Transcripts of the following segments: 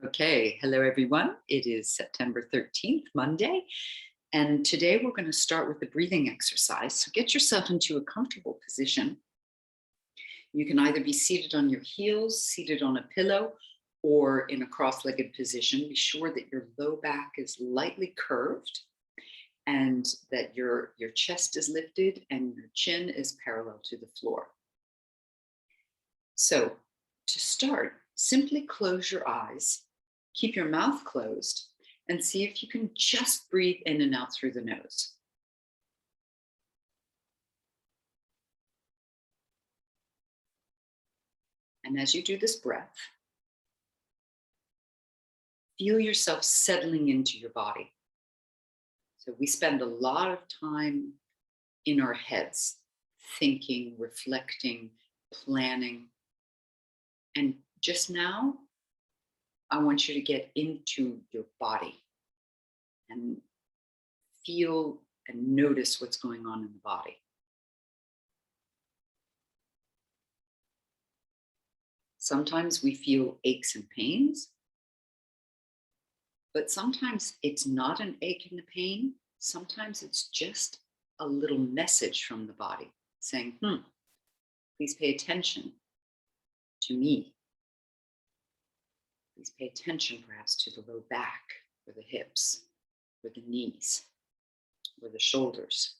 Okay, hello everyone. It is September 13th, Monday, and today we're going to start with the breathing exercise. So get yourself into a comfortable position. You can either be seated on your heels, seated on a pillow, or in a cross-legged position. Be sure that your low back is lightly curved and that your chest is lifted and your chin is parallel to the floor. So to start, simply close your eyes. Keep your mouth closed and see if you can just breathe in and out through the nose. And as you do this breath, feel yourself settling into your body. So we spend a lot of time in our heads, thinking, reflecting, planning. And just now, I want you to get into your body and feel and notice what's going on in the body. Sometimes we feel aches and pains, but sometimes it's not an ache and a pain. Sometimes it's just a little message from the body saying, please pay attention to me. Please pay attention perhaps to the low back or the hips or the knees or the shoulders.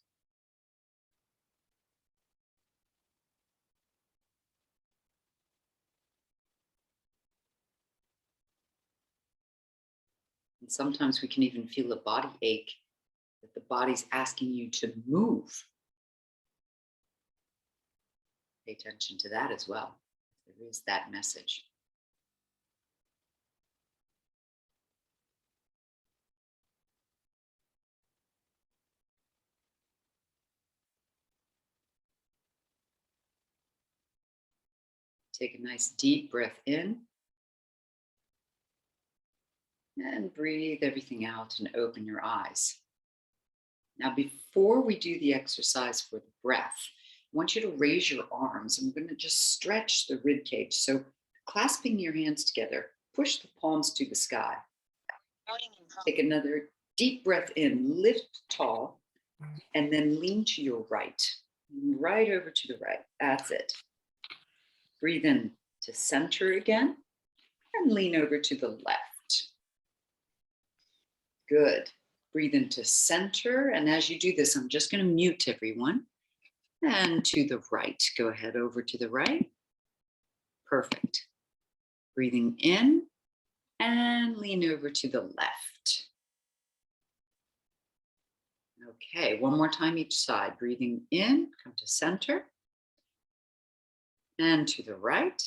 And sometimes we can even feel a body ache, that the body's asking you to move. Pay attention to that as well. There is that message. Take a nice deep breath in and breathe everything out and open your eyes. Now, before we do the exercise for the breath, I want you to raise your arms. I'm going to just stretch the rib cage. So clasping your hands together, push the palms to the sky. Take another deep breath in, lift tall, and then lean to your right. Right over to the right. That's it. Breathe in to center again and lean over to the left. Good. Breathe into center. And as you do this, I'm just going to mute everyone. And to the right. Go ahead over to the right. Perfect. Breathing in and lean over to the left. Okay, one more time each side. Breathing in, come to center. And to the right.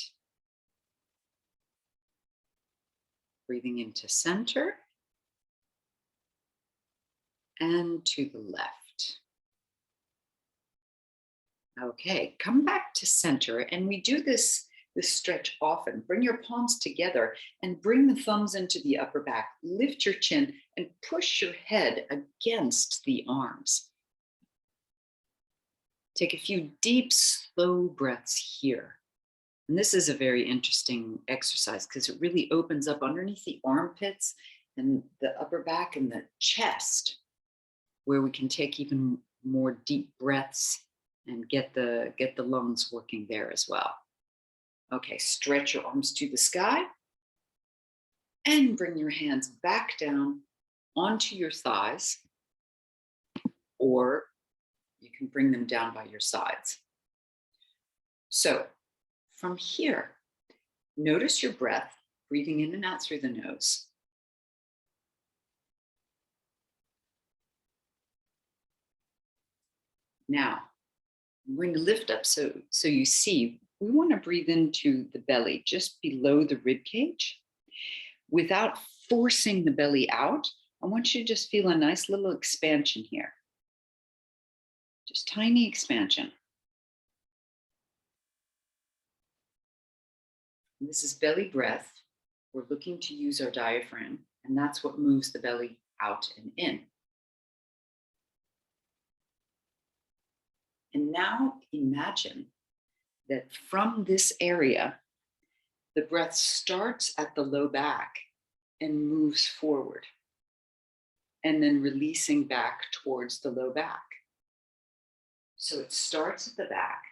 Breathing into center. And to the left. Okay, come back to center. And we do this stretch often. Bring your palms together and bring the thumbs into the upper back. Lift your chin and push your head against the arms. Take a few deep, slow breaths here. And this is a very interesting exercise because it really opens up underneath the armpits and the upper back and the chest, where we can take even more deep breaths and get the lungs working there as well. Okay, stretch your arms to the sky and bring your hands back down onto your thighs, or you can bring them down by your sides. So from here, notice your breath, breathing in and out through the nose. Now, I'm going to lift up so you see, we want to breathe into the belly just below the rib cage. Without forcing the belly out, I want you to just feel a nice little expansion here. Just tiny expansion. And this is belly breath. We're looking to use our diaphragm, and that's what moves the belly out and in. And now imagine that from this area, the breath starts at the low back and moves forward. And then releasing back towards the low back. So it starts at the back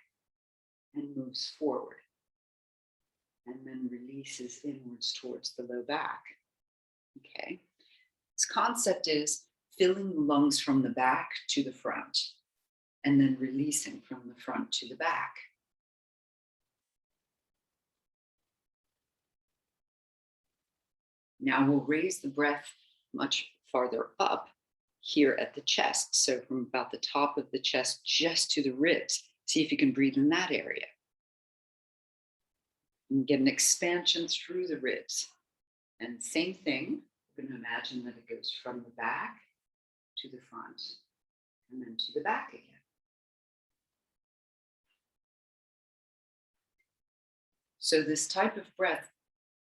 and moves forward. And then releases inwards towards the low back. Okay. This concept is filling the lungs from the back to the front and then releasing from the front to the back. Now we'll raise the breath much farther up here at the chest. So from about the top of the chest just to the ribs. See if you can breathe in that area. And get an expansion through the ribs. And same thing, we're going to imagine that it goes from the back to the front and then to the back again. So this type of breath,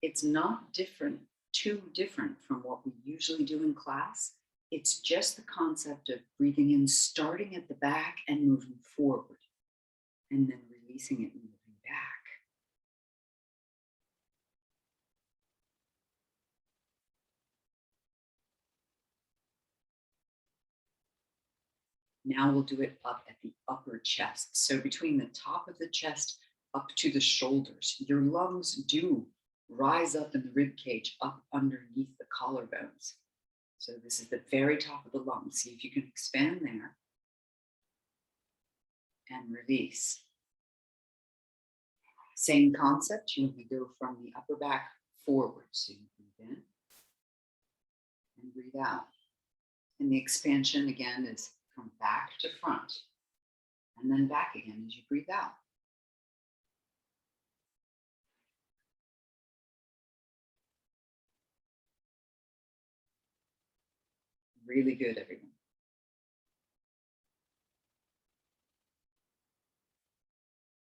it's not too different from what we usually do in class. It's just the concept of breathing in, starting at the back and moving forward, and then releasing it and moving back. Now we'll do it up at the upper chest. So between the top of the chest up to the shoulders, your lungs do rise up in the rib cage, up underneath the collarbones. So this is the very top of the lungs. See if you can expand there and release. Same concept, you go from the upper back forward. So you breathe in and breathe out. And the expansion again is from back to front and then back again as you breathe out. Really good, everyone.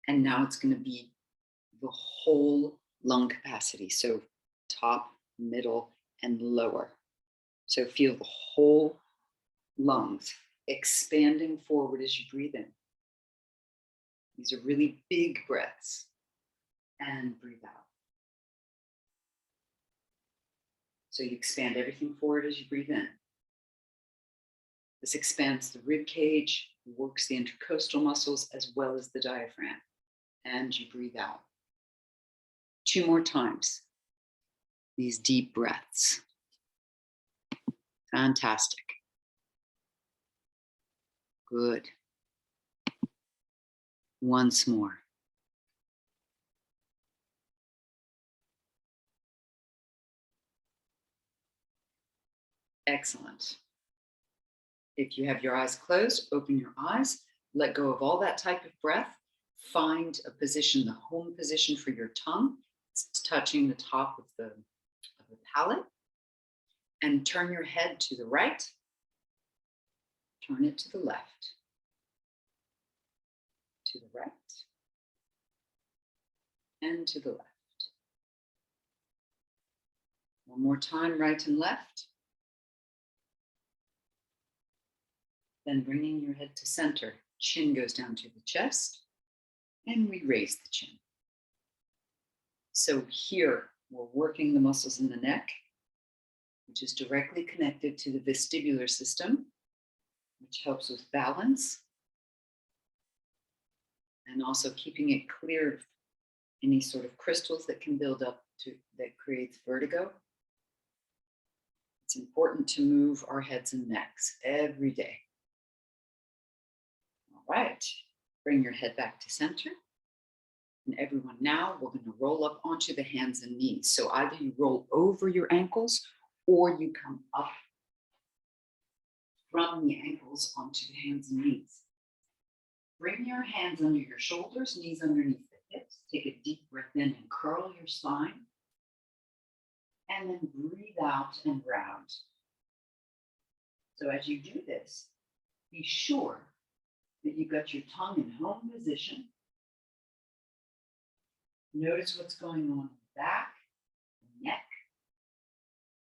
And now it's going to be the whole lung capacity. So top, middle, and lower. So feel the whole lungs expanding forward as you breathe in. These are really big breaths. And breathe out. So you expand everything forward as you breathe in. This expands the rib cage, works the intercostal muscles as well as the diaphragm. And you breathe out. 2 more times. These deep breaths. Fantastic. Good. Once more. Excellent. If you have your eyes closed, open your eyes, let go of all that type of breath, find a position, the home position for your tongue. It's touching the top of the palate, and turn your head to the right, turn it to the left, to the right, and to the left. One more time, right and left. Then bringing your head to center, chin goes down to the chest, and we raise the chin. So here, we're working the muscles in the neck, which is directly connected to the vestibular system, which helps with balance, and also keeping it clear of any sort of crystals that can build up that creates vertigo. It's important to move our heads and necks every day. All right, bring your head back to center. And everyone, now we're going to roll up onto the hands and knees. So either you roll over your ankles or you come up from the ankles onto the hands and knees. Bring your hands under your shoulders, knees underneath the hips. Take a deep breath in and curl your spine. And then breathe out and round. So as you do this, be sure that you've got your tongue in home position. Notice what's going on in the back, the neck.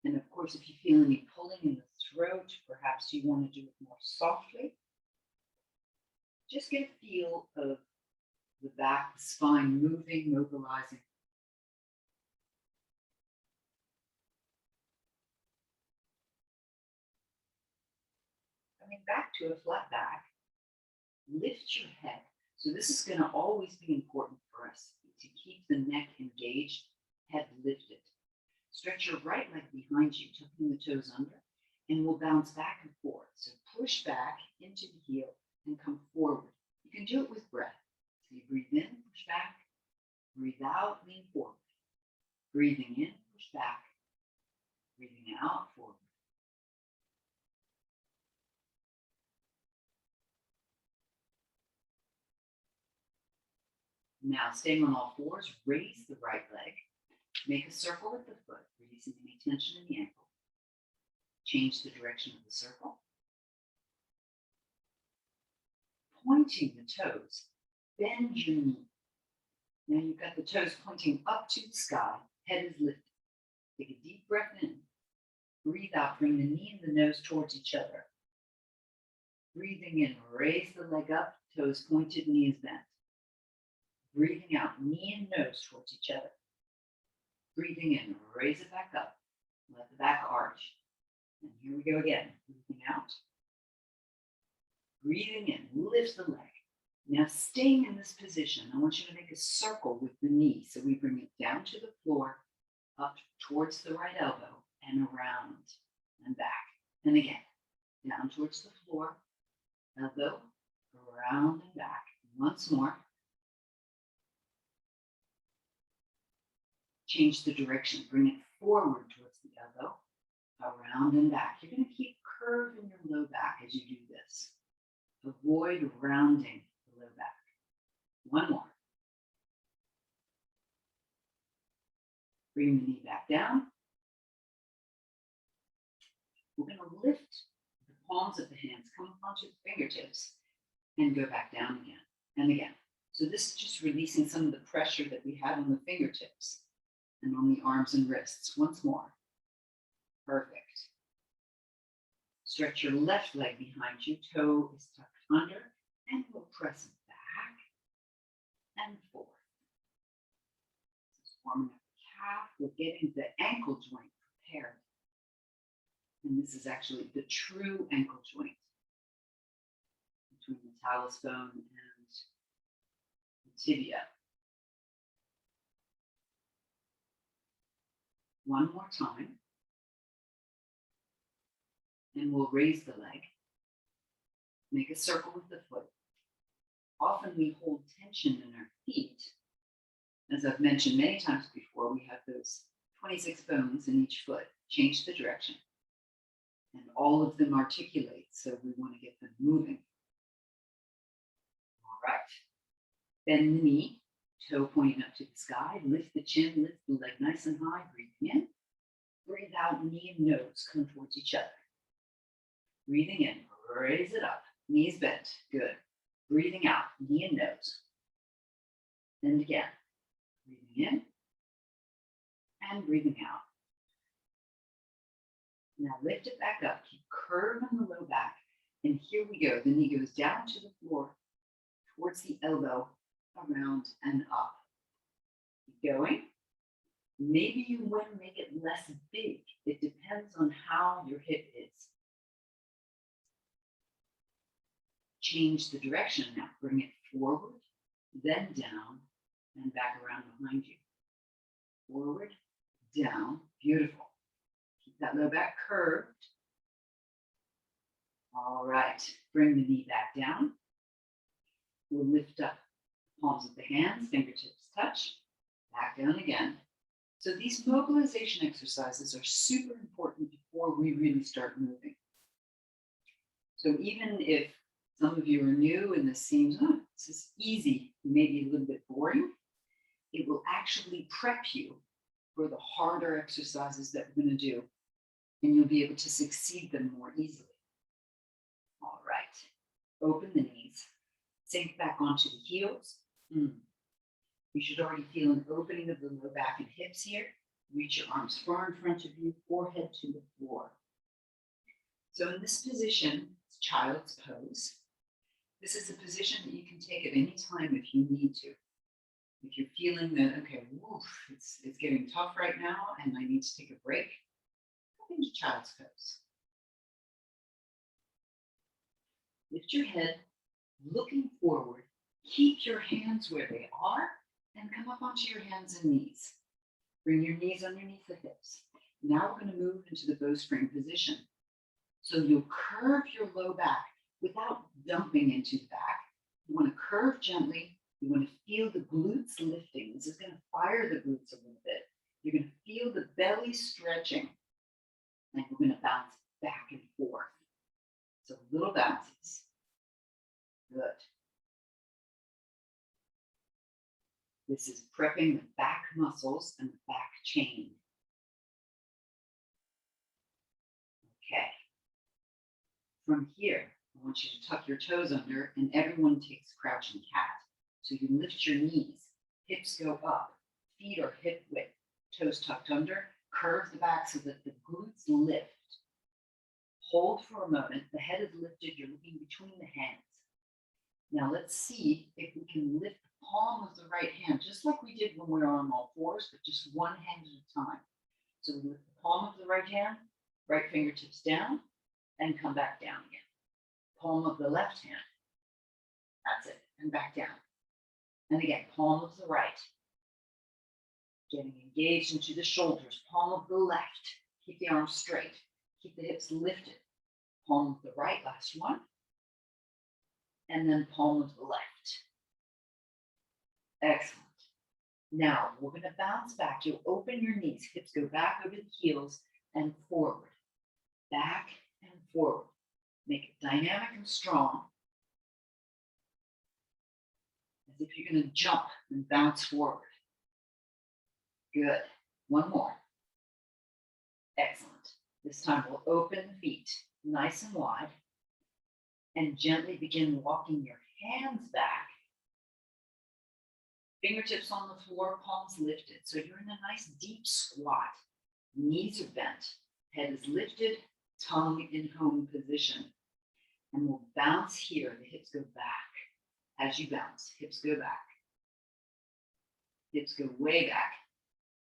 And of course, if you feel any pulling in the throat, perhaps you want to do it more softly. Just get a feel of the back, the spine moving, mobilizing. back to a flat back, lift your head. So this is going to always be important for us to keep the neck engaged, head lifted. Stretch your right leg behind you, tucking the toes under, and we'll bounce back and forth. So push back into the heel and come forward. You can do it with breath. So you breathe in, push back, breathe out, lean forward. Breathing in, push back, breathing out, forward. Now, staying on all fours, raise the right leg. Make a circle with the foot, releasing any tension in the ankle. Change the direction of the circle. Pointing the toes, bend your knee. Now you've got the toes pointing up to the sky, head is lifted. Take a deep breath in. Breathe out, bring the knee and the nose towards each other. Breathing in, raise the leg up, toes pointed, knee is bent. Breathing out, knee and nose towards each other. Breathing in, raise it back up. Let the back arch. And here we go again. Breathing out. Breathing in, lift the leg. Now staying in this position, I want you to make a circle with the knee. So we bring it down to the floor, up towards the right elbow, and around and back. And again, down towards the floor, elbow, around and back. Once more. Change the direction. Bring it forward towards the elbow, around and back. You're going to keep curve in your low back as you do this. Avoid rounding the low back. One more. Bring the knee back down. We're going to lift the palms of the hands, come up onto the fingertips, and go back down again and again. So this is just releasing some of the pressure that we had on the fingertips and on the arms and wrists. Once more. Perfect. Stretch your left leg behind you, toe is tucked under, and we'll press it back and forth. This is warming up the calf. We're getting the ankle joint prepared. And this is actually the true ankle joint between the talus bone and the tibia. One more time. And we'll raise the leg. Make a circle with the foot. Often we hold tension in our feet. As I've mentioned many times before, we have those 26 bones in each foot. Change the direction. And all of them articulate, so we want to get them moving. All right. Bend the knee, toe pointing up to the sky. Lift the chin, lift the leg nice and high. Breathe in. Breathe out, knee and nose come towards each other. Breathing in, raise it up, knees bent, good. Breathing out, knee and nose. And again, breathing in and breathing out. Now lift it back up, keep curve in the low back. And here we go, the knee goes down to the floor, towards the elbow, around and up. Keep going. Maybe you want to make it less big. It depends on how your hip is. Change the direction now. Bring it forward, then down, and back around behind you. Forward, down, beautiful. Keep that low back curved. All right, bring the knee back down. We'll lift up the palms of the hands, fingertips touch, back down again. So these mobilization exercises are super important before we really start moving. So even if some of you are new and this seems, oh, this is easy, maybe a little bit boring, it will actually prep you for the harder exercises that we're going to do, and you'll be able to succeed them more easily. All right, open the knees, sink back onto the heels. You should already feel an opening of the low back and hips here. Reach your arms far in front of you, forehead to the floor. So in this position, it's child's pose. This is a position that you can take at any time if you need to. If you're feeling that, okay, woof, it's getting tough right now and I need to take a break, come into child's pose. Lift your head, looking forward. Keep your hands where they are and come up onto your hands and knees. Bring your knees underneath the hips. Now we're going to move into the bowstring position. So you'll curve your low back without dumping into the back. You want to curve gently. You want to feel the glutes lifting. This is going to fire the glutes a little bit. You're going to feel the belly stretching. And we're going to bounce back and forth. So little bounces. Good. This is prepping the back muscles and the back chain. Okay. From here, I want you to tuck your toes under, and everyone takes crouching cat. So you lift your knees, hips go up, feet are hip width, toes tucked under, curve the back so that the glutes lift. Hold for a moment, the head is lifted, you're looking between the hands. Now let's see if we can lift the palm of the right hand, just like we did when we were on all fours, but just one hand at a time. So we lift the palm of the right hand, right fingertips down, and come back down again. Palm of the left hand. That's it, and back down. And again, palm of the right. Getting engaged into the shoulders, palm of the left. Keep the arms straight. Keep the hips lifted. Palm of the right, last one. And then palm of the left. Excellent. Now, we're going to bounce back. You'll open your knees. Hips go back over the heels and forward. Back and forward. Make it dynamic and strong. As if you're going to jump and bounce forward. Good. One more. Excellent. This time we'll open the feet nice and wide and gently begin walking your hands back. Fingertips on the floor, palms lifted. So you're in a nice deep squat. Knees are bent. Head is lifted, tongue in home position. And we'll bounce here. The hips go back. As you bounce, hips go back. Hips go way back.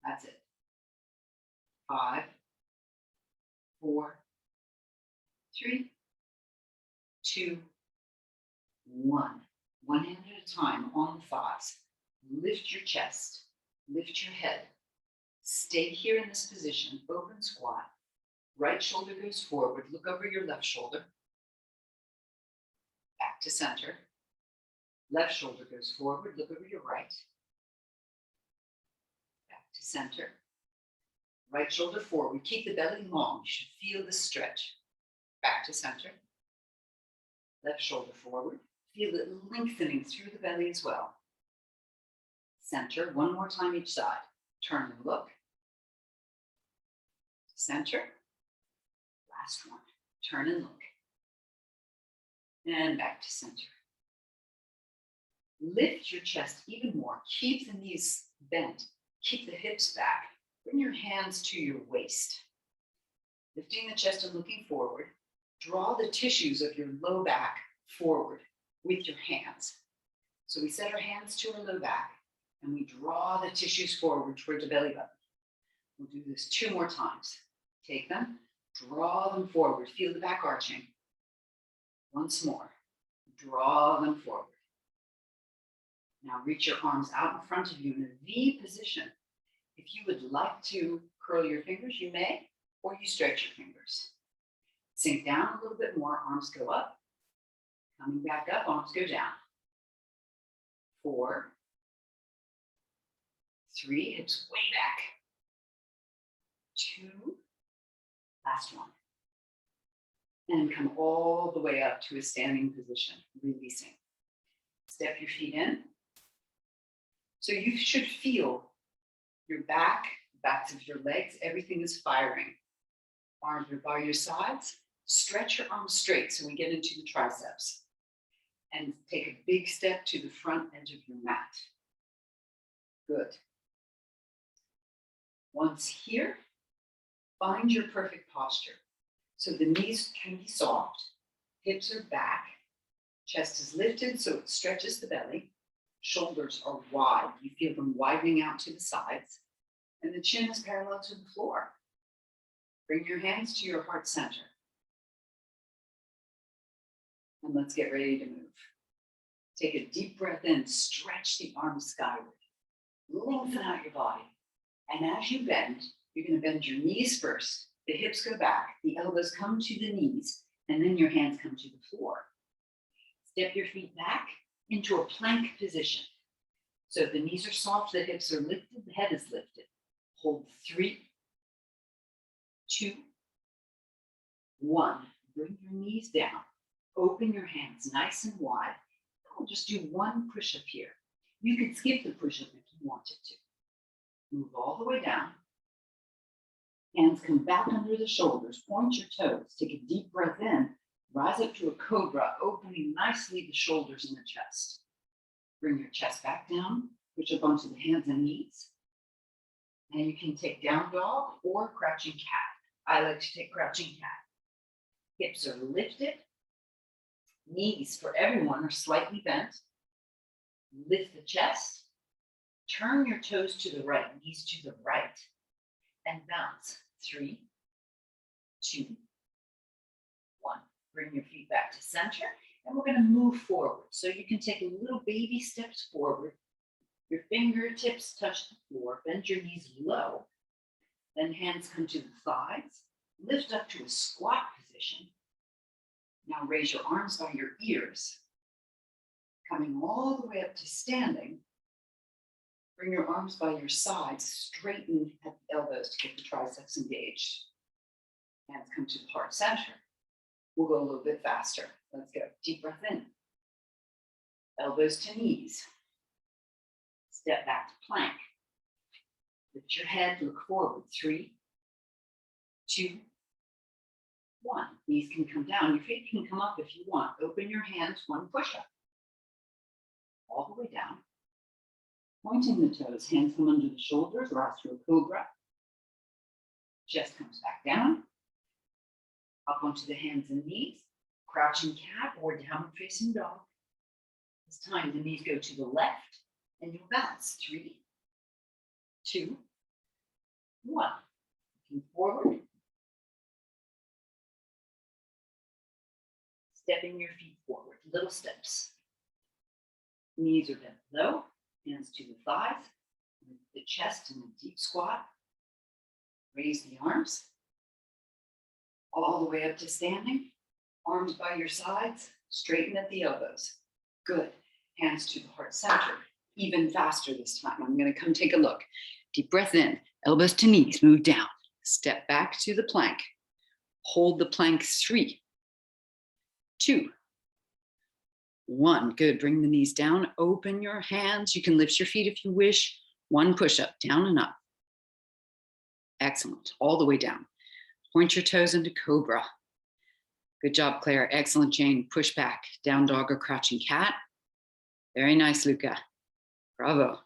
That's it. 5, 4, 3, 2, 1. One hand at a time on the thighs. Lift your chest. Lift your head. Stay here in this position. Open squat. Right shoulder goes forward. Look over your left shoulder. Back to center. Left shoulder goes forward. Look over your right. Back to center. Right shoulder forward. Keep the belly long. You should feel the stretch. Back to center. Left shoulder forward. Feel it lengthening through the belly as well. Center. One more time each side. Turn and look. Center. Last one. Turn and look. And back to center. Lift your chest even more. Keep the knees bent. Keep the hips back. Bring your hands to your waist. Lifting the chest and looking forward. Draw the tissues of your low back forward with your hands. So we set our hands to our low back and we draw the tissues forward toward the belly button. We'll do this 2 more times. Take them, draw them forward. Feel the back arching. Once more. Draw them forward. Now reach your arms out in front of you in a V position. If you would like to curl your fingers, you may, or you stretch your fingers. Sink down a little bit more, arms go up. Coming back up, arms go down. 4, 3, hips way back. 2, last one. And come all the way up to a standing position, releasing. Step your feet in. So you should feel your back, backs of your legs, everything is firing. Arms are by your sides. Stretch your arms straight so we get into the triceps. And take a big step to the front edge of your mat. Good. Once here, find your perfect posture. So the knees can be soft, hips are back, chest is lifted so it stretches the belly, shoulders are wide, you feel them widening out to the sides, and the chin is parallel to the floor. Bring your hands to your heart center. And let's get ready to move. Take a deep breath in, stretch the arms skyward. Lengthen out your body. And as you bend, you're going to bend your knees first. The hips go back, the elbows come to the knees, and then your hands come to the floor. Step your feet back into a plank position. So the knees are soft, the hips are lifted, the head is lifted. Hold 3, 2, 1. Bring your knees down. Open your hands nice and wide. I'll just do one push-up here. You could skip the push-up if you wanted to. Move all the way down. Hands come back under the shoulders. Point your toes. Take a deep breath in. Rise up to a cobra, opening nicely the shoulders and the chest. Bring your chest back down. Push up onto the hands and knees. And you can take down dog or crouching cat. I like to take crouching cat. Hips are lifted. Knees for everyone are slightly bent. Lift the chest. Turn your toes to the right, knees to the right. And bounce. 3, 2, 1. Bring your feet back to center. And we're going to move forward. So you can take little baby steps forward. Your fingertips touch the floor. Bend your knees low. Then hands come to the thighs. Lift up to a squat position. Now raise your arms by your ears. Coming all the way up to standing. Bring your arms by your sides. Straighten at the elbows to get the triceps engaged. Hands come to the heart center. We'll go a little bit faster. Let's go. Deep breath in. Elbows to knees. Step back to plank. Lift your head, look forward. 3, 2, 1. Knees can come down. Your feet can come up if you want. Open your hands, one push-up. All the way down. Pointing the toes, hands come under the shoulders, rise to a cobra. Chest comes back down. Up onto the hands and knees. Crouching cat or downward facing dog. This time the knees go to the left and you'll bounce. 3, 2, 1. Looking forward. Stepping your feet forward, little steps. Knees are bent low, hands to the thighs, the chest in a deep squat. Raise the arms. All the way up to standing. Arms by your sides, straighten at the elbows. Good. Hands to the heart center. Even faster this time. I'm going to come take a look. Deep breath in. Elbows to knees. Move down. Step back to the plank. Hold the plank. 3, 2, 1. Good. Bring the knees down. Open your hands. You can lift your feet if you wish. One push-up. Down and up. Excellent. All the way down. Point your toes into cobra. Good job, Claire. Excellent, Jane. Push back. Down dog or crouching cat. Very nice, Luca. Bravo.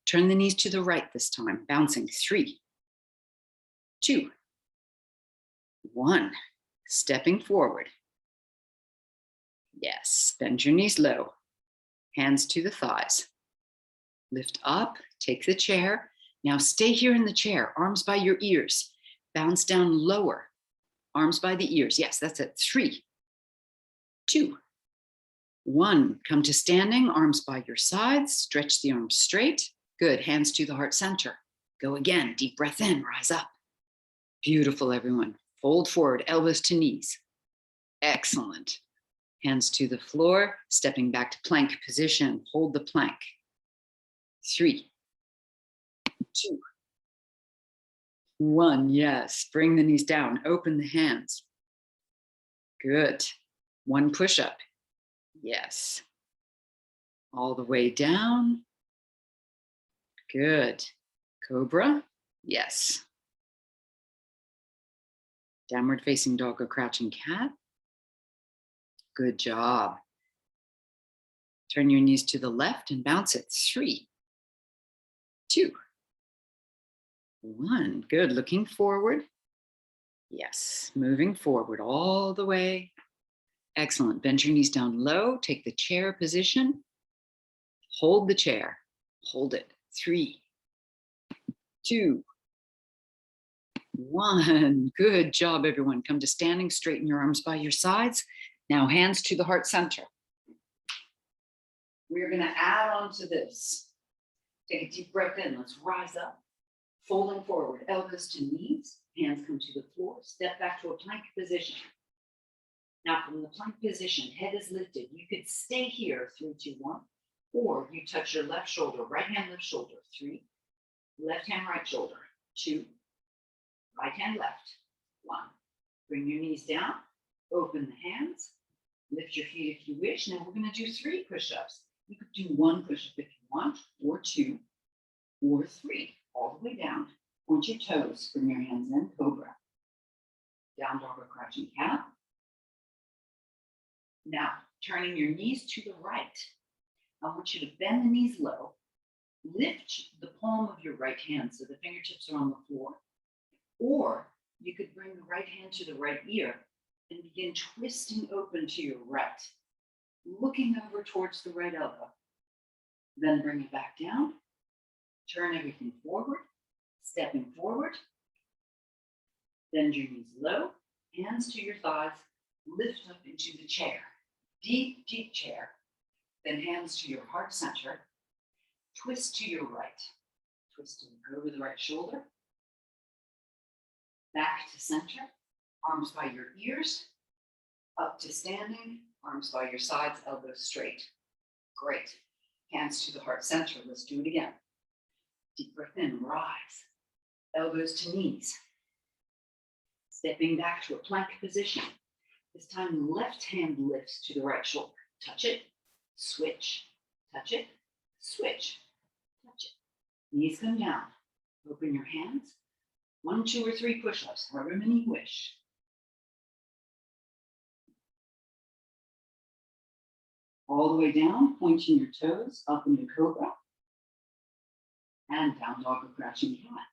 Turn the knees to the right this time. Bouncing. 3, 2, 1. Stepping forward. Yes. Bend your knees low. Hands to the thighs. Lift up. Take the chair. Now stay here in the chair. Arms by your ears. Bounce down lower. Arms by the ears. Yes, that's it. 3, 2, 1. Come to standing. Arms by your sides. Stretch the arms straight. Good. Hands to the heart center. Go again. Deep breath in. Rise up. Beautiful, everyone. Fold forward. Elbows to knees. Excellent. Hands to the floor. Stepping back to plank position. Hold the plank. 3, 2, 1. Yes. Bring the knees down. Open the hands. Good. One push-up. Yes. All the way down. Good. Cobra. Yes. Downward facing dog or crouching cat. Good job. Turn your knees to the left and bounce it. 3, 2, 1. Good. Looking forward. Yes. Moving forward all the way. Excellent. Bend your knees down low. Take the chair position. Hold the chair. Hold it. 3, 2, 1. Good job, everyone. Come to standing. Straighten your arms by your sides Now hands to the heart center. We're going to add on to this. Take a deep breath in. Let's rise up. Folding forward, elbows to knees. Hands come to the floor. Step back to a plank position. Now from the plank position, head is lifted. You could stay here, 3, 2, 1. Or you touch your left shoulder, right hand, left shoulder, 3. Left hand, right shoulder, 2. Right hand, left, 1. Bring your knees down. Open the hands. Lift your feet if you wish. Now we're going to do 3 push-ups. You could do 1 push-up if you want, or 2, or 3. All the way down. Point your toes. Bring your hands in. Cobra. Down dog or crouching cat. Now, turning your knees to the right. I want you to bend the knees low. Lift the palm of your right hand so the fingertips are on the floor. Or you could bring the right hand to the right ear and begin twisting open to your right. Looking over towards the right elbow. Then bring it back down. Turn everything forward. Stepping forward. Bend your knees low. Hands to your thighs. Lift up into the chair. Deep, deep chair. Then hands to your heart center. Twist to your right. Twist and over the right shoulder. Back to center. Arms by your ears. Up to standing. Arms by your sides. Elbows straight. Great. Hands to the heart center. Let's do it again. Deep breath in. Rise. Elbows to knees. Stepping back to a plank position. This time, left hand lifts to the right shoulder. Touch it, switch, touch it, switch, touch it. Knees come down. Open your hands. 1, 2, or 3 push-ups, however many you wish. All the way down, pointing your toes up into cobra. And down dog or crouching cat.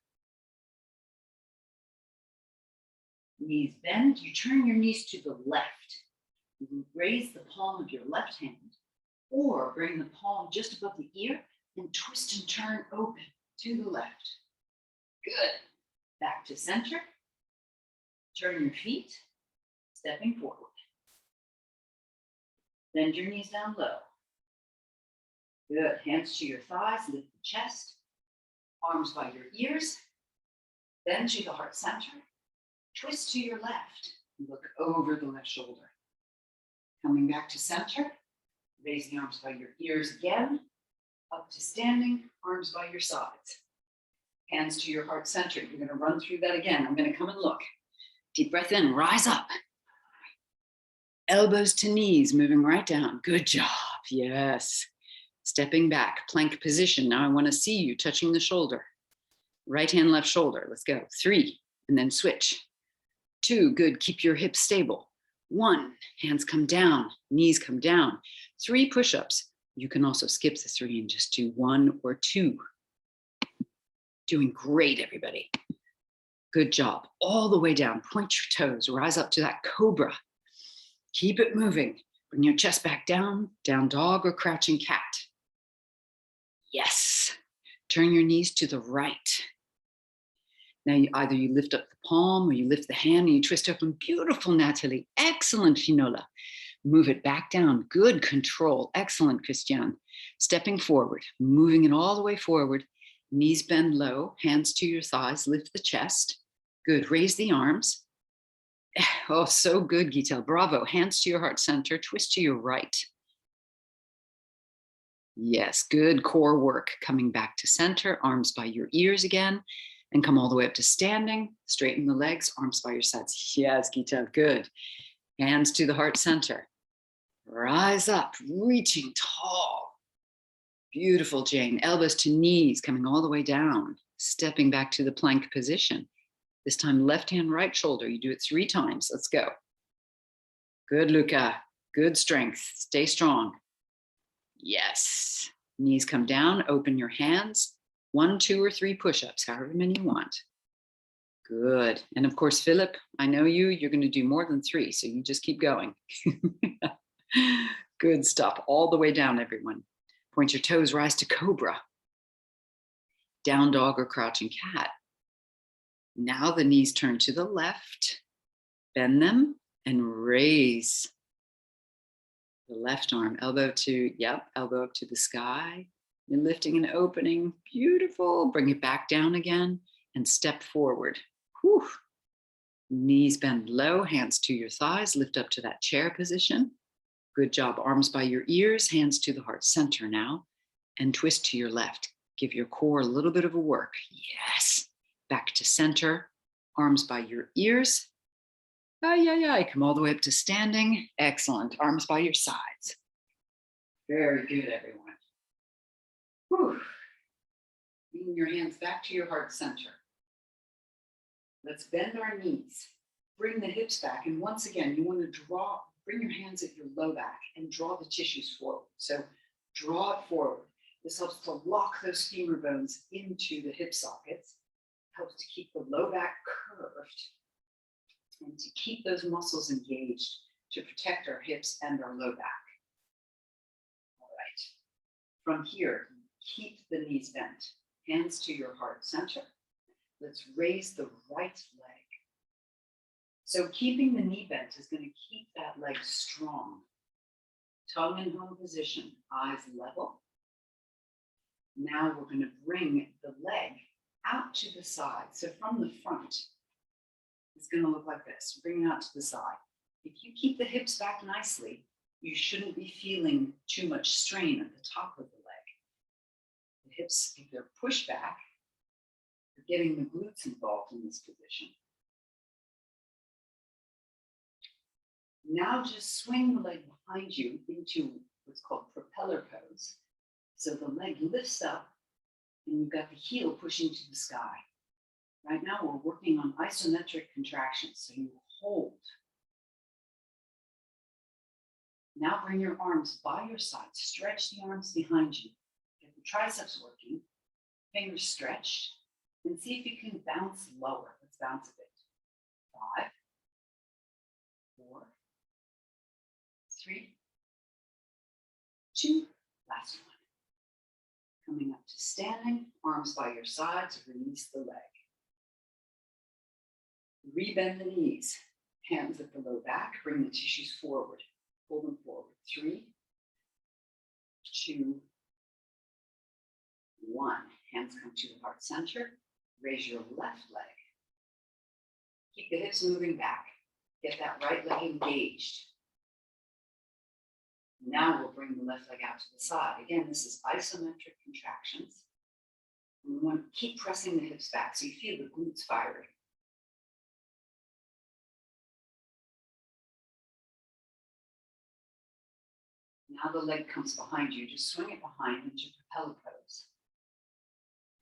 Knees bend, you turn your knees to the left. You raise the palm of your left hand, or bring the palm just above the ear and twist and turn open to the left. Good. Back to center. Turn your feet, stepping forward. Bend your knees down low. Good. Hands to your thighs, lift the chest. Arms by your ears. Bend to the heart center. Twist to your left. Look over the left shoulder. Coming back to center. Raise the arms by your ears again. Up to standing. Arms by your sides. Hands to your heart center. You're going to run through that again. I'm going to come and look. Deep breath in. Rise up. Elbows to knees. Moving right down. Good job. Yes. Stepping back. Plank position. Now I want to see you touching the shoulder. Right hand, left shoulder. Let's go. 3. And then switch. 2, good, keep your hips stable. 1, hands come down, knees come down. 3 push-ups. You can also skip the 3 and just do 1 or 2. Doing great, everybody. Good job. All the way down, point your toes, rise up to that cobra. Keep it moving. Bring your chest back down, down dog or crouching cat. Yes. Turn your knees to the right. Now, either you lift up the palm or you lift the hand and you twist open. Beautiful, Natalie. Excellent, Finola. Move it back down. Good control. Excellent, Christian. Stepping forward, moving it all the way forward. Knees bend low, hands to your thighs, lift the chest. Good, raise the arms. Oh, so good, Gitel. Bravo. Hands to your heart center, twist to your right. Yes, good core work. Coming back to center, arms by your ears again. And come all the way up to standing, straighten the legs, arms by your sides. Yes, Gita, good. Hands to the heart center. Rise up, reaching tall. Beautiful, Jane. Elbows to knees, coming all the way down. Stepping back to the plank position. This time, left hand, right shoulder. You do it 3 times. Let's go. Good, Luca. Good strength. Stay strong. Yes. Knees come down, open your hands. 1, 2, or 3 push-ups, however many you want. Good. And of course, Philip, I know you're going to do more than 3, so you just keep going. Good stuff. All the way down, everyone. Point your toes, rise to cobra. Down dog or crouching cat. Now the knees turn to the left. Bend them and raise. The left arm, elbow to, yep, elbow up to the sky. You're lifting and opening. Beautiful. Bring it back down again and step forward. Whew. Knees bend low, hands to your thighs, lift up to that chair position. Good job. Arms by your ears, hands to the heart center now, and twist to your left. Give your core a little bit of a work. Yes. Back to center, arms by your ears. Ay, ay, ay. Come all the way up to standing. Excellent. Arms by your sides. Very good, everyone. Whew. Bring your hands back to your heart center. Let's bend our knees. Bring the hips back. And once again, you want to bring your hands at your low back and draw the tissues forward. So draw it forward. This helps to lock those femur bones into the hip sockets. Helps to keep the low back curved and to keep those muscles engaged to protect our hips and our low back. All right. From here, keep the knees bent. Hands to your heart center. Let's raise the right leg. So keeping the knee bent is going to keep that leg strong. Tongue in home position, eyes level. Now we're going to bring the leg out to the side. So from the front, it's going to look like this. Bring it out to the side. If you keep the hips back nicely, you shouldn't be feeling too much strain at the top of the leg. The hips, if they're pushed back, you're getting the glutes involved in this position. Now just swing the leg behind you into what's called propeller pose. So the leg lifts up and you've got the heel pushing to the sky. Right now we're working on isometric contractions. So you hold. Now bring your arms by your side. Stretch the arms behind you. Get the triceps working. Fingers stretched. And see if you can bounce lower. Let's bounce a bit. 5, 4, 3, 2, last one. Coming up to standing, arms by your sides, release the leg. Rebend the knees, hands at the low back, bring the tissues forward. Pull them forward. 3, 2, 1. Hands come to the heart center. Raise your left leg. Keep the hips moving back. Get that right leg engaged. Now we'll bring the left leg out to the side. Again, this is isometric contractions. And we want to keep pressing the hips back so you feel the glutes firing. Now the leg comes behind you. Just swing it behind into propeller pose.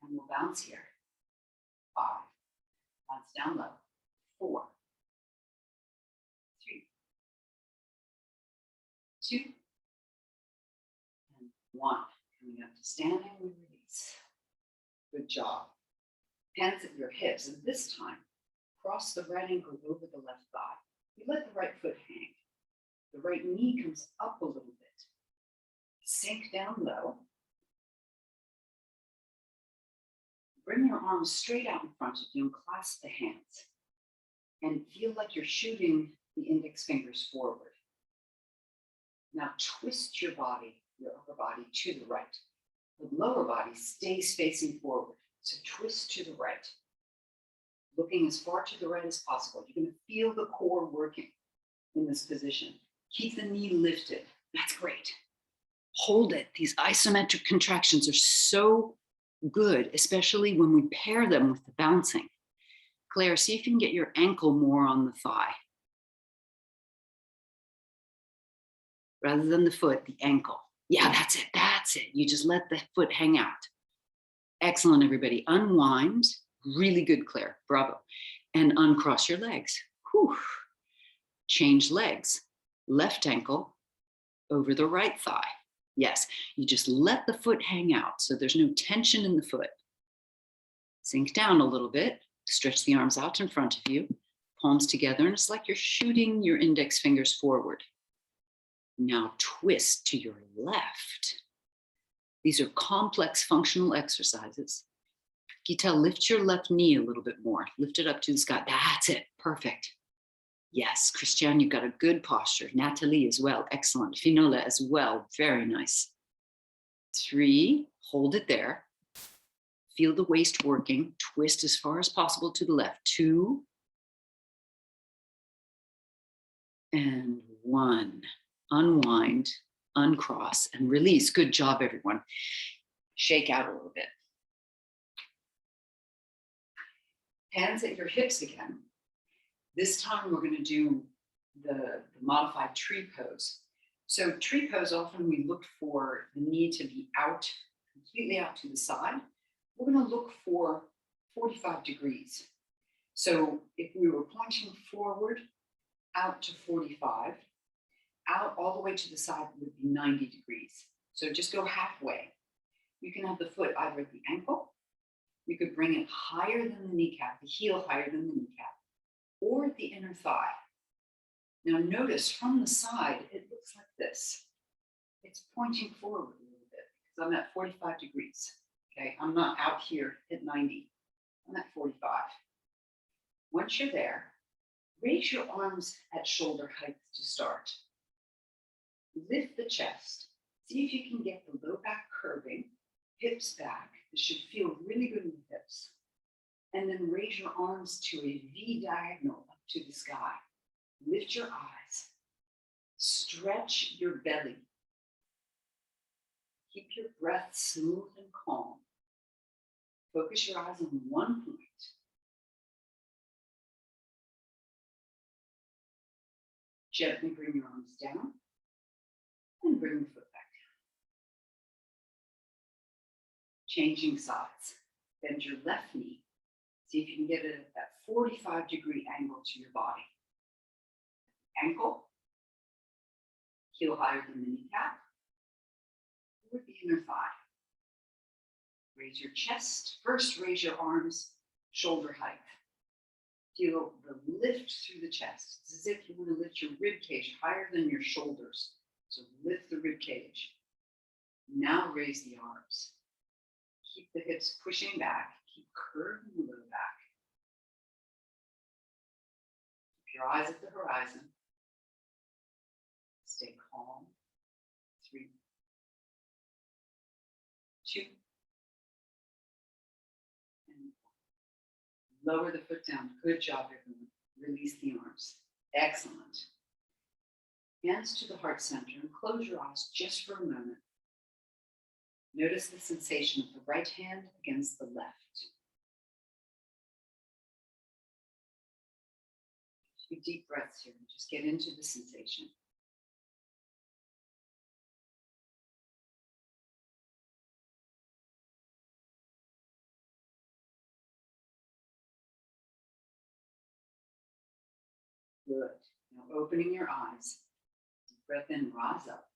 And we'll bounce here. 5. Bounce down low. 4. 3. 2. And 1. Coming up to standing, we release. Good job. Hands at your hips. And this time, cross the right ankle over the left thigh. You let the right foot hang. The right knee comes up a little bit. Sink down low. Bring your arms straight out in front of you and clasp the hands. And feel like you're shooting the index fingers forward. Now twist your body, your upper body to the right. The lower body stays facing forward. So twist to the right. Looking as far to the right as possible. You're going to feel the core working in this position. Keep the knee lifted. That's great. Hold it. These isometric contractions are so good, especially when we pair them with the bouncing. Claire, see if you can get your ankle more on the thigh. Rather than the foot, the ankle. Yeah, that's it. That's it. You just let the foot hang out. Excellent, everybody. Unwind. Really good, Claire. Bravo. And uncross your legs. Whew. Change legs. Left ankle over the right thigh. Yes, you just let the foot hang out so there's no tension in the foot. Sink down a little bit. Stretch the arms out in front of you. Palms together, and it's like you're shooting your index fingers forward. Now twist to your left. These are complex functional exercises. Gitel, lift your left knee a little bit more. Lift it up to the sky. That's it. Perfect. Yes, Christiane, you've got a good posture. Natalie as well, excellent. Finola as well, very nice. 3, hold it there. Feel the waist working. Twist as far as possible to the left. 2, and 1. Unwind, uncross, and release. Good job, everyone. Shake out a little bit. Hands at your hips again. This time we're going to do the modified tree pose. So tree pose, often we look for the knee to be out, completely out to the side. We're going to look for 45 degrees. So if we were pointing forward, out to 45, out all the way to the side would be 90 degrees. So just go halfway. You can have the foot either at the ankle, you could bring it higher than the kneecap, the heel higher than the kneecap, or at the inner thigh. Now notice from the side, it looks like this. It's pointing forward a little bit because I'm at 45 degrees. Okay, I'm not out here at 90. I'm at 45. Once you're there, raise your arms at shoulder height to start. Lift the chest. See if you can get the low back curving, hips back. This should feel really good in the hips. And then raise your arms to a V diagonal up to the sky. Lift your eyes. Stretch your belly. Keep your breath smooth and calm. Focus your eyes on one point. Gently bring your arms down and bring the foot back down. Changing sides. Bend your left knee. See if you can get it at that 45-degree angle to your body. Ankle, heel higher than the kneecap, or the inner thigh. Raise your chest. First, raise your arms, shoulder height. Feel the lift through the chest. It's as if you want to lift your rib cage higher than your shoulders. So lift the rib cage. Now raise the arms. Keep the hips pushing back. Keep curving the low back. Keep your eyes at the horizon. Stay calm. 3, 2, and 1. Lower the foot down. Good job, everyone. Release the arms. Excellent. Hands to the heart center and close your eyes just for a moment. Notice the sensation of the right hand against the left. A few deep breaths here. Just get into the sensation. Good. Now opening your eyes. Deep breath in, rise up.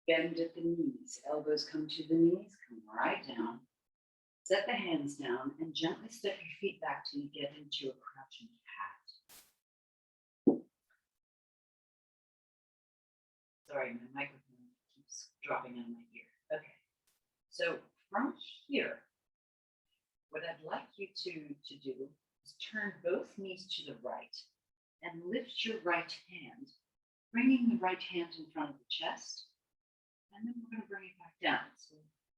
Bend at the knees. Elbows come to the knees, come right down. Set the hands down and gently step your feet back till you get into a crouching cat. Sorry, my microphone keeps dropping on my ear. Okay. So from here, what I'd like you to do is turn both knees to the right and lift your right hand, bringing the right hand in front of the chest, and then we're going to bring it back down. So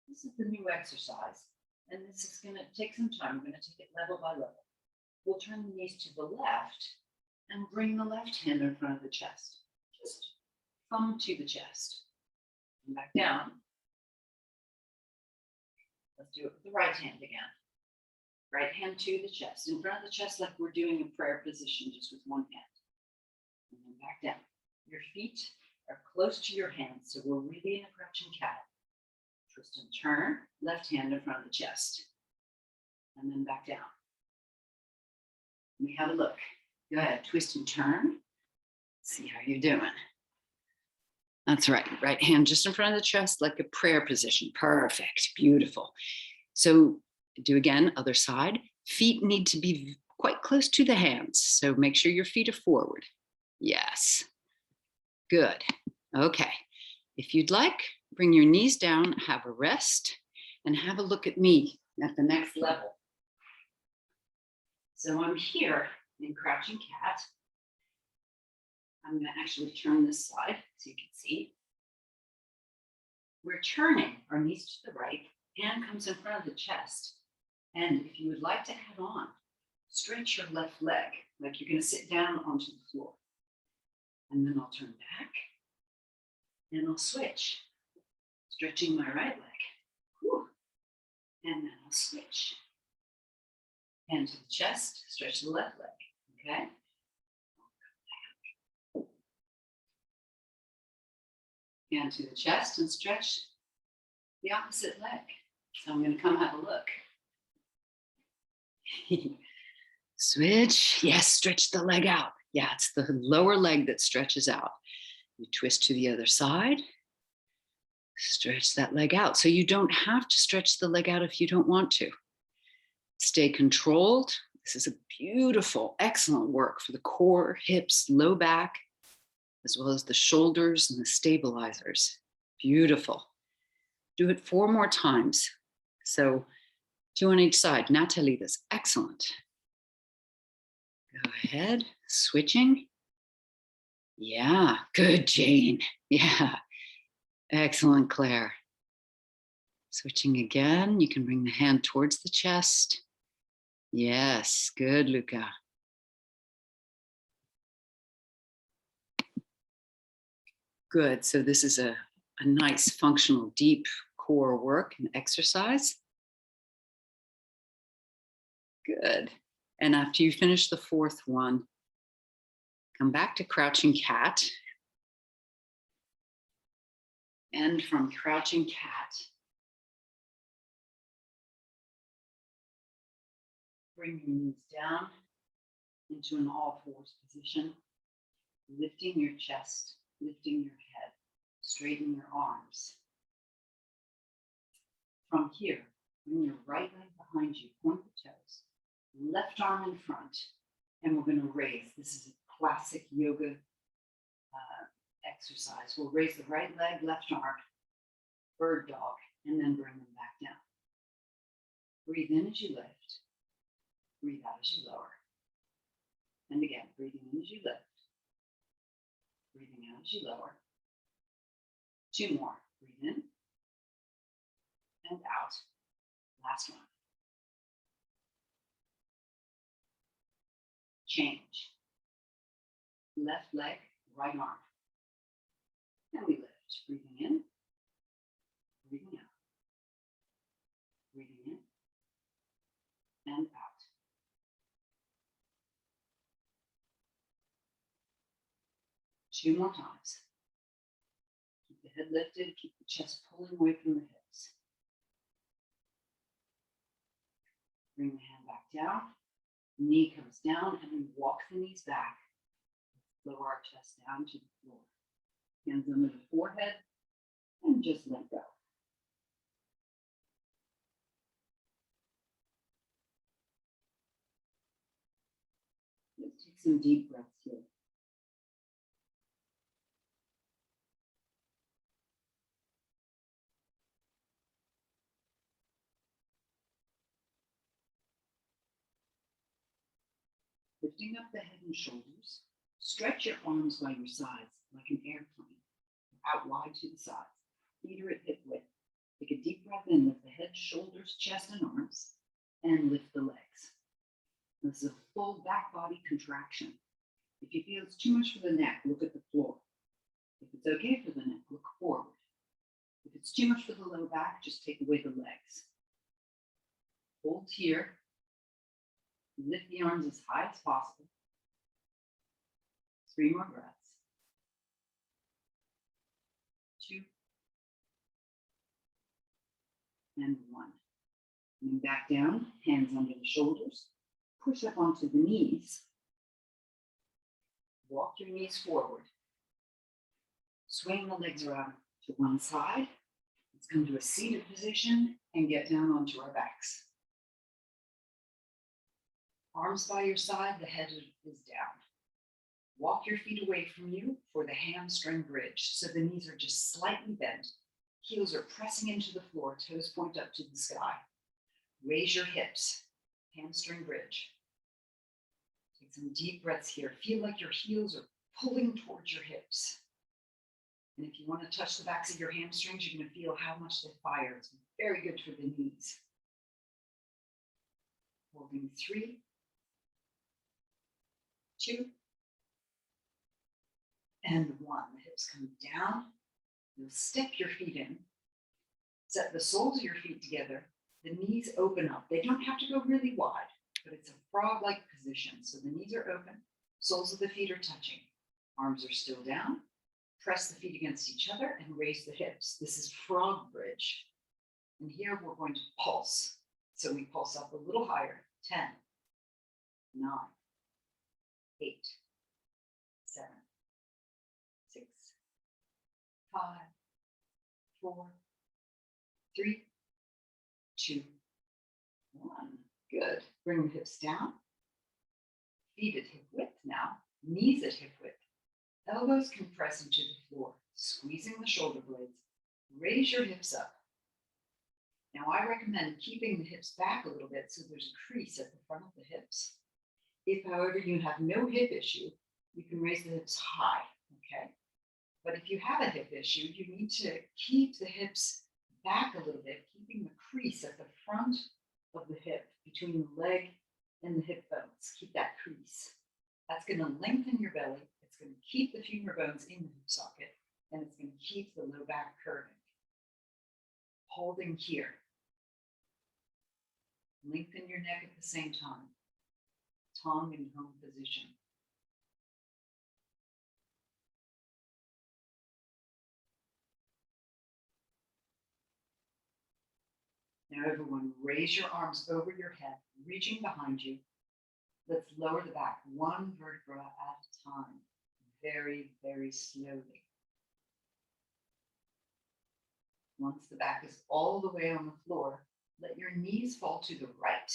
this is the new exercise, and this is going to take some time. We're going to take it level by level. We'll turn the knees to the left and bring the left hand in front of the chest. Just thumb to the chest. And back down. Let's do it with the right hand again. Right hand to the chest, in front of the chest like we're doing a prayer position, just with one hand. And then back down. Your feet are close to your hands, so we're really in a crouching cat. Twist and turn, left hand in front of the chest. And then back down. Let me have a look. Go ahead, twist and turn. See how you're doing. That's right, right hand just in front of the chest like a prayer position. Perfect, beautiful. So do again, other side. Feet need to be quite close to the hands. So make sure your feet are forward. Yes. Good. Okay. If you'd like, bring your knees down, have a rest, and have a look at me at the next level. So I'm here in crouching cat. I'm going to actually turn this side so you can see. We're turning our knees to the right, hand comes in front of the chest. And if you would like to add on, stretch your left leg like you're going to sit down onto the floor. And then I'll turn back and I'll switch, stretching my right leg. Whew. And then I'll switch. Hand to the chest, stretch the left leg, okay? Hand to the chest and stretch the opposite leg. So I'm going to come have a look. Switch. Yes, stretch the leg out. Yeah, it's the lower leg that stretches out. You twist to the other side. Stretch that leg out. So you don't have to stretch the leg out if you don't want to. Stay controlled. This is a beautiful, excellent work for the core, hips, low back, as well as the shoulders and the stabilizers. Beautiful. Do it 4 more times. So 2 on each side. Natalie, that's excellent. Go ahead, switching. Yeah, good, Jane. Yeah, excellent, Claire. Switching again. You can bring the hand towards the chest. Yes, good, Luca. Good. So this is a nice functional deep core work and exercise. Good. And after you finish the 4th one, come back to crouching cat. And from crouching cat, bring your knees down into an all-fours position, lifting your chest, lifting your head, straighten your arms. From here, bring your right leg behind you, point the toes, left arm in front, and we're going to raise. This is a classic yoga exercise. We'll raise the right leg, left arm, bird dog, and then bring them back down. Breathe in as you lift. Breathe out as you lower. And again, breathing in as you lift. Breathing out as you lower. 2 more. Breathe in and out. Last one. Change. Left leg, right arm. And we lift. Breathing in. Breathing out. Breathing in and out. Two more times. Keep the head lifted, keep the chest pulling away from the hips. Bring the hand back down, knee comes down, and we walk the knees back. Lower our chest down to the floor. Hands under the forehead, and just let go. Let's take some deep breaths here. Lifting up the head and shoulders, stretch your arms by your sides like an airplane, out wide to the sides. Feet are at hip width. Take a deep breath in, lift the head, shoulders, chest, and arms, and lift the legs. This is a full back body contraction. If you feel it's too much for the neck, look at the floor. If it's okay for the neck, look forward. If it's too much for the low back, just take away the legs. Hold here. Lift the arms as high as possible. 3 more breaths. 2 and 1. Coming back down, hands under the shoulders. Push up onto the knees. Walk your knees forward. Swing the legs around to one side. Let's come to a seated position and get down onto our backs. Arms by your side, the head is down. Walk your feet away from you for the hamstring bridge. So the knees are just slightly bent. Heels are pressing into the floor, toes point up to the sky. Raise your hips, hamstring bridge. Take some deep breaths here. Feel like your heels are pulling towards your hips. And if you want to touch the backs of your hamstrings, you're going to feel how much they fire. It's very good for the knees. Holding 3, 2, and 1. The hips come down. You'll step your feet in. Set the soles of your feet together. The knees open up. They don't have to go really wide, but it's a frog-like position. So the knees are open. Soles of the feet are touching. Arms are still down. Press the feet against each other and raise the hips. This is frog bridge. And here we're going to pulse. So we pulse up a little higher. 10, 9, 8, 7, 6, 5, 4, 3, 2, 1. Good. Bring the hips down. Feet at hip width now. Knees at hip width. Elbows can press into the floor, squeezing the shoulder blades. Raise your hips up. Now I recommend keeping the hips back a little bit so there's a crease at the front of the hips. If, however, you have no hip issue, you can raise the hips high, okay? But if you have a hip issue, you need to keep the hips back a little bit, keeping the crease at the front of the hip between the leg and the hip bones. Keep that crease. That's going to lengthen your belly. It's going to keep the femur bones in the hip socket, and it's going to keep the low back curving. Holding here. Lengthen your neck at the same time. Tongue in home position. Now everyone, raise your arms over your head, reaching behind you. Let's lower the back one vertebra at a time, very, very slowly. Once the back is all the way on the floor, let your knees fall to the right.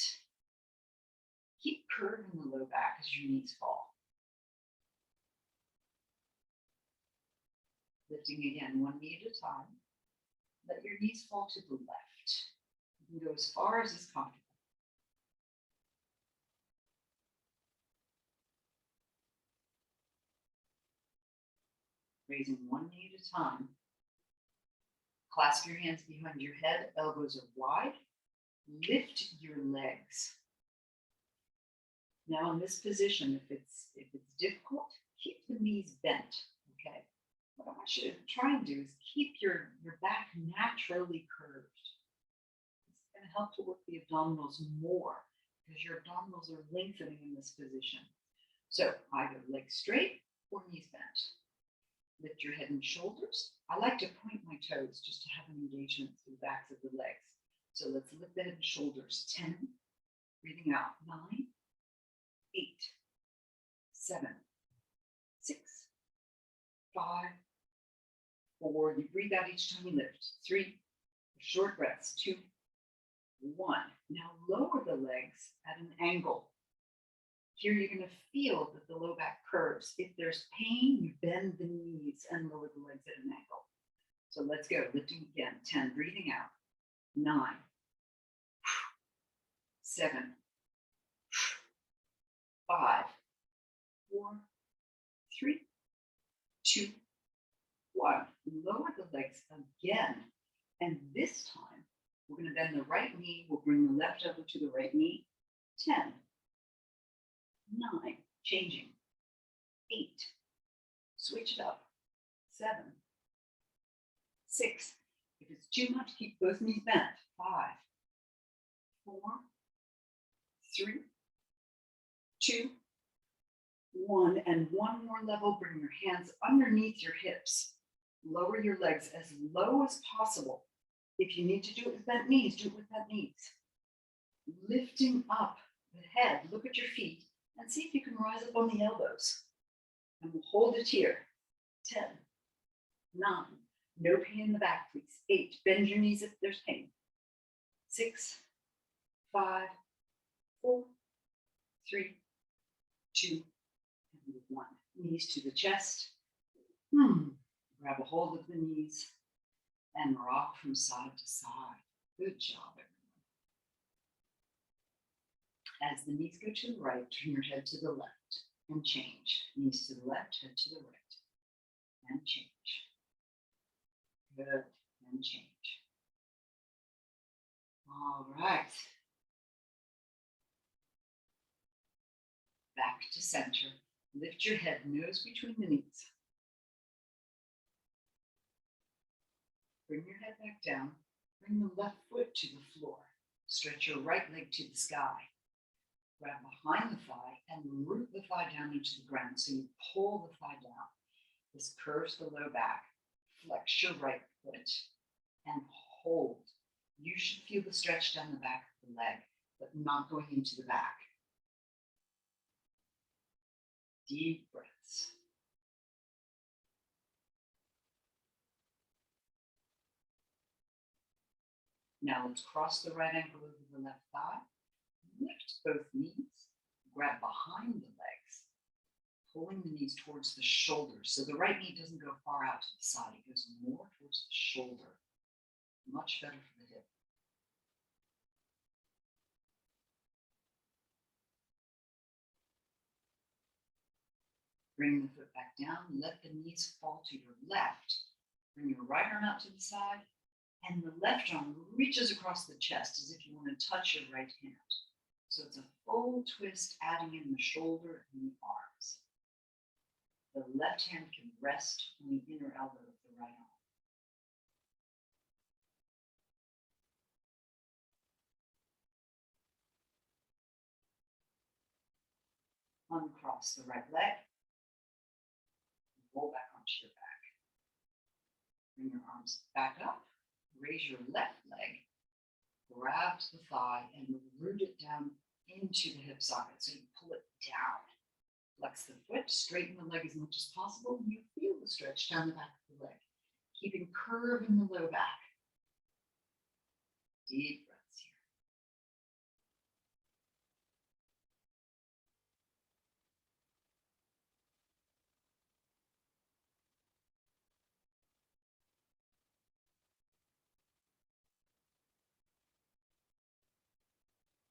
Keep curving the low back as your knees fall. Lifting again, one knee at a time. Let your knees fall to the left. You can go as far as is comfortable. Raising one knee at a time. Clasp your hands behind your head, elbows are wide. Lift your legs. Now in this position, if it's difficult, keep the knees bent, okay? What I want you to try and do is keep your back naturally curved. It's going to help to work the abdominals more because your abdominals are lengthening in this position. So either legs straight or knees bent. Lift your head and shoulders. I like to point my toes just to have an engagement through the backs of the legs. So let's lift the head and shoulders. 10, breathing out. 9, 8, 7, 6, 5, 4. You breathe out each time you lift. 3, short breaths. 2, 1. Now lower the legs at an angle. Here you're going to feel that the low back curves. If there's pain, you bend the knees and lower the legs at an angle. So let's go. Lifting again. 10, breathing out. 9, 7, 5, 4, 3, 2, 1. Lower the legs again. And this time, we're going to bend the right knee. We'll bring the left elbow to the right knee. 10, 9, changing. 8, switch it up. 7, 6. If it's too much, keep both knees bent. 5, 4, 3, 2, 1. And one more level. Bring your hands underneath your hips. Lower your legs as low as possible. If you need to do it with bent knees, do it with bent knees. Lifting up the head. Look at your feet. And see if you can rise up on the elbows. And we'll hold it here. 10, 9, no pain in the back, please. 8, bend your knees if there's pain. 6, 5, 4, 3, 2, and 1. Knees to the chest. Grab a hold of the knees and rock from side to side. Good job, everyone. As the knees go to the right, turn your head to the left and change. Knees to the left, head to the right, and change. Good, and change. All right. Back to center. Lift your head, nose between the knees. Bring your head back down. Bring the left foot to the floor. Stretch your right leg to the sky. Grab behind the thigh and root the thigh down into the ground. So you pull the thigh down. This curves the low back. Flex your right foot and hold. You should feel the stretch down the back of the leg, but not going into the back. Deep breaths. Now let's cross the right ankle over the left thigh. Lift both knees. Grab behind the legs, pulling the knees towards the shoulders. So the right knee doesn't go far out to the side. It goes more towards the shoulder. Much better for the hip. Bring the foot back down. Let the knees fall to your left. Bring your right arm out to the side. And the left arm reaches across the chest as if you want to touch your right hand. So it's a full twist, adding in the shoulder and the arms. The left hand can rest on the inner elbow of the right arm. Uncross the right leg. Roll back onto your back. Bring your arms back up. Raise your left leg. Grab the thigh and root it down into the hip socket. So you pull it down. Flex the foot, straighten the leg as much as possible, and you feel the stretch down the back of the leg, keeping curve in the low back. Deep breaths here.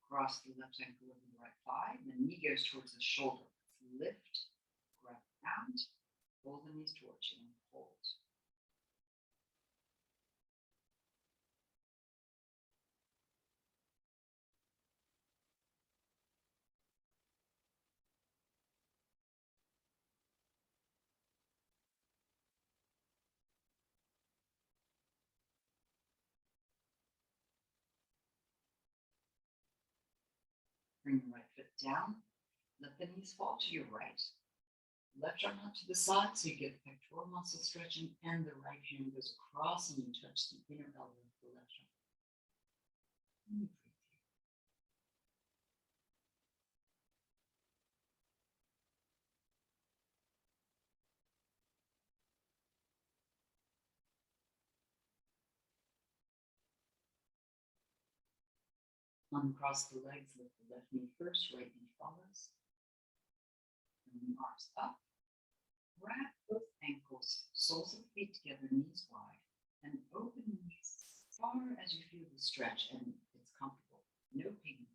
Cross the left ankle over the right thigh, and the knee goes towards the shoulder. Lift, grab around, pull the knees towards you, and hold. Bring the right foot down. Let the knees fall to your right. Left arm out to the side so you get the pectoral muscle stretching, and the right hand goes across and you touch the inner elbow of the left arm. Uncross the legs, lift the left knee first, right knee follows. Bring the arms up. Grab both ankles, soles of the feet together, knees wide, and open the knees as far as you feel the stretch and it's comfortable. No pain, please.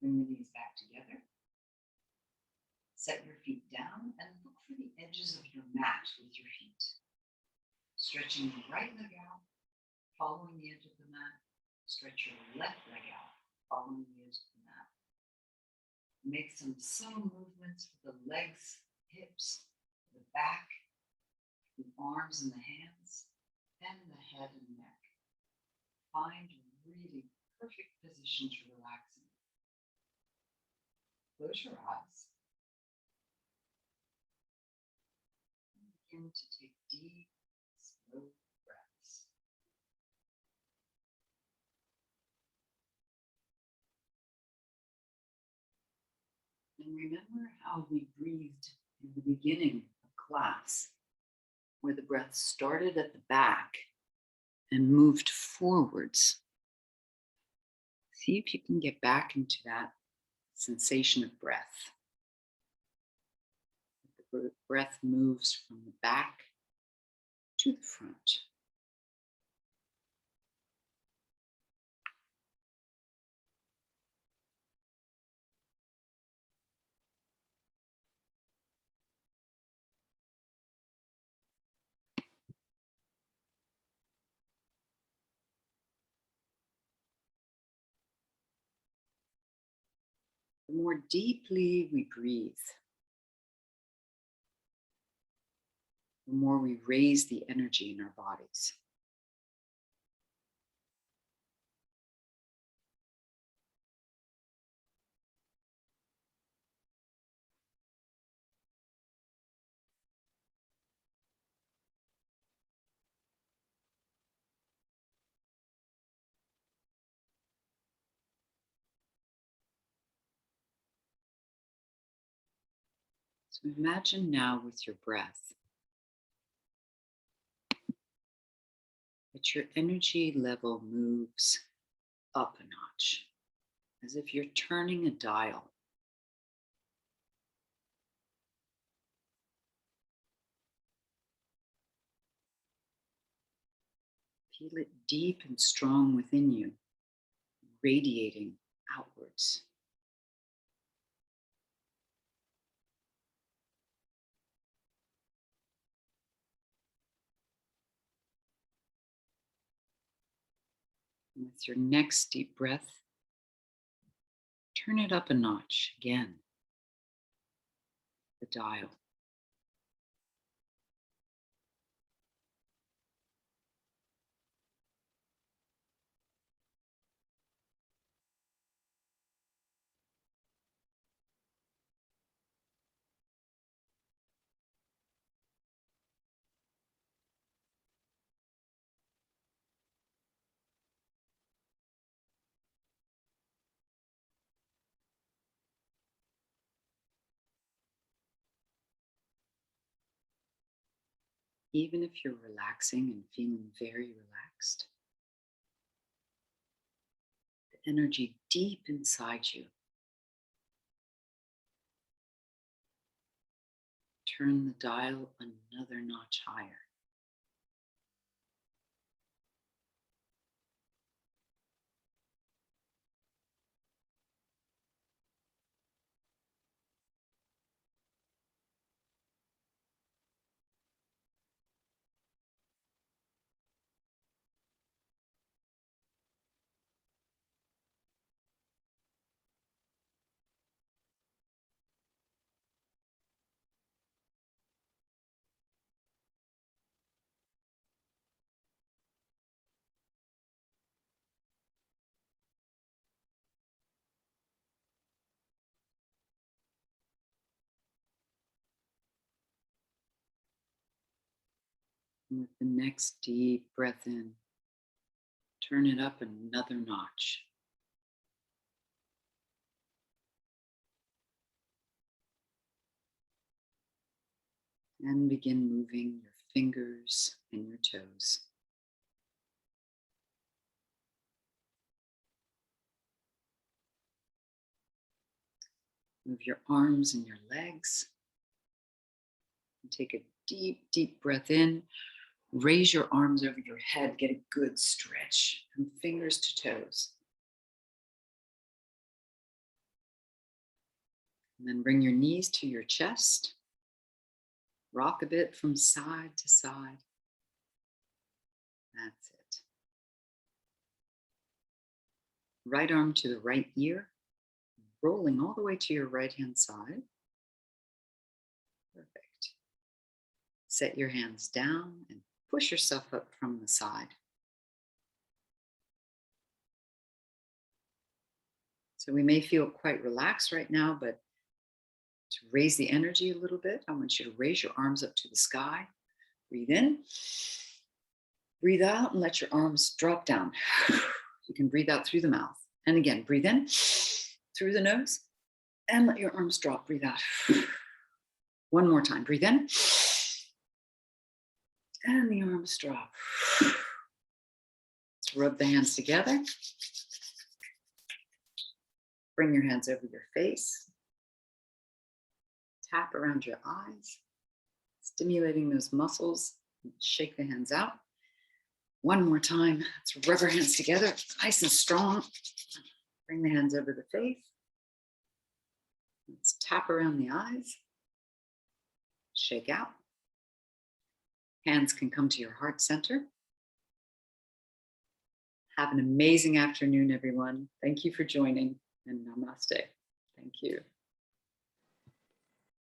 Bring the knees back together. Set your feet down and look for the edges of your mat with your feet. Stretching the right leg out, following the edge of the mat. Stretch your left leg out, following the edge of the mat. Make some subtle movements with the legs, hips, the back, the arms and the hands, and the head and neck. Find a really perfect position to relax in. Close your eyes. And begin to take deep, slow breaths. And remember how we breathed in the beginning of class, where the breath started at the back and moved forwards. See if you can get back into that sensation of breath. breath moves from the back to the front. The more deeply we breathe, the more we raise the energy in our bodies. So imagine now with your breath that your energy level moves up a notch, as if you're turning a dial. Feel it deep and strong within you, radiating outwards. And with your next deep breath, turn it up a notch again, the dial. Even if you're relaxing and feeling very relaxed, the energy deep inside you, turn the dial another notch higher. And with the next deep breath in, turn it up another notch. And begin moving your fingers and your toes. Move your arms and your legs. And take a deep, deep breath in. Raise your arms over your head. Get a good stretch from fingers to toes. And then bring your knees to your chest. Rock a bit from side to side. That's it. Right arm to the right ear, rolling all the way to your right hand side. Perfect. Set your hands down and push yourself up from the side. So we may feel quite relaxed right now, but to raise the energy a little bit, I want you to raise your arms up to the sky. Breathe in, breathe out, and let your arms drop down. You can breathe out through the mouth. And again, breathe in through the nose and let your arms drop. Breathe out. One more time. Breathe in and the arms drop. Let's rub the hands together. Bring your hands over your face. tap around your eyes, stimulating those muscles. Shake the hands out. One more time. Let's rub our hands together, nice and strong. Bring the hands over the face. Let's tap around the eyes. Shake out. Hands can come to your heart center. Have an amazing afternoon, everyone. Thank you for joining, and namaste. Thank you.